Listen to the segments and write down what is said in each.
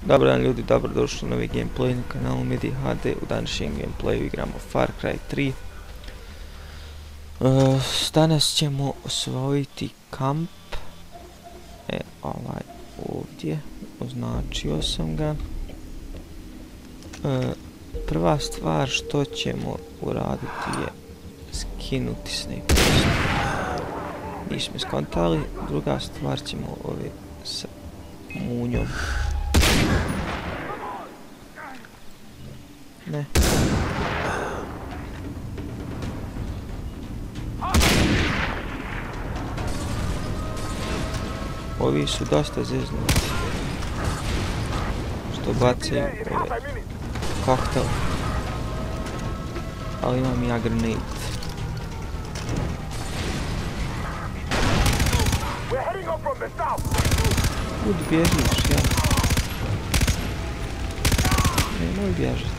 Dobar dan ljudi, dobrodošli u novi gameplay na kanalu Midi HD. U današnjem gameplayu igramo Far Cry 3. Danas ćemo osvojiti kamp. Ovaj ovdje, označio sam ga. Prva stvar što ćemo uraditi je skinuti sniper. Nismo skontali. Druga stvar ćemo ove sa munjom. Ne. Ovi su dosta zeznuti. Što bacaju ove koktel. Ali imam ja grenade. Kud bježiš, ja? Nemoj bježati.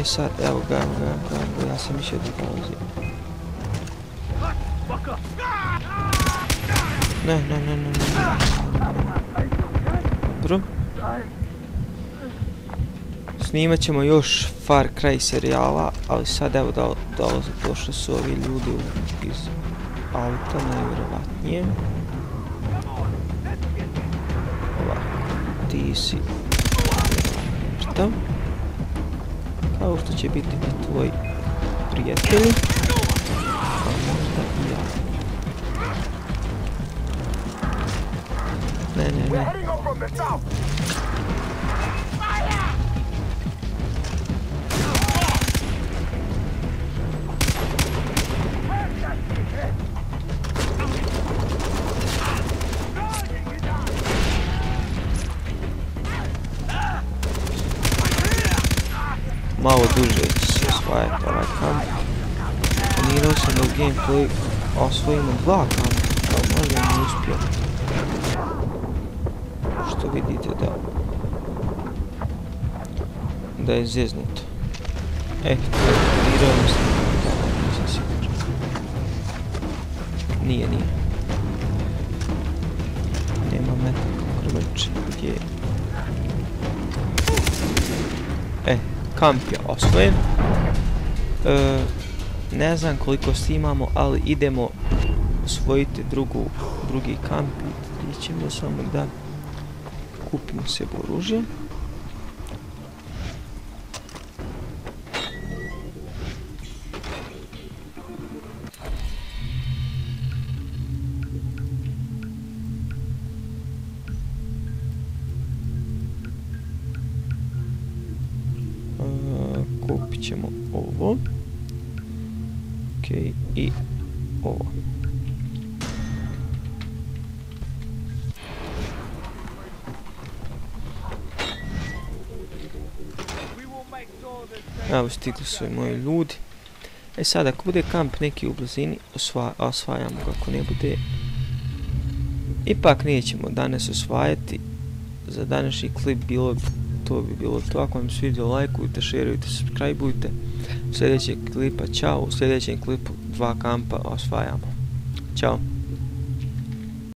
Sad, evo ga, ja sam više dolazio. Ne. Dobro. Snimat ćemo još Far Cry serijala, ali sad evo došli su ovi ljudi iz auta, najvjerovatnije. Ovako, ti si mrtav. Kao što će biti i tvoj prijatelj, a možda i ja. Ne. Malo duže će se osvajati ovaj kamp. Planirao sam da u gameplay osvojimo 2 kampa, ali možda ne uspio. Što vidite da je zeznuto. Planirao sam da nisam siguran. Nije. Nema metak krvače gdje je. Kamp je osvojen. Ne znam koliko snimamo, ali idemo osvojiti drugi kamp i ćemo samo da kupimo sebi oružje. Kupit ćemo ovo. Ok, i ovo. Evo stigli su i moji ljudi. Sad ako bude kamp neki u blizini, osvajamo ga. Ako ne bude, ipak nećemo danas osvajati. Za današnji klip to bi bilo to. Ako vam se svidio, lajkujte, šerujte, subscribeujte. U sljedećeg klipa, čao. U sljedećem klipu 2 kampa osvajamo. Ćao.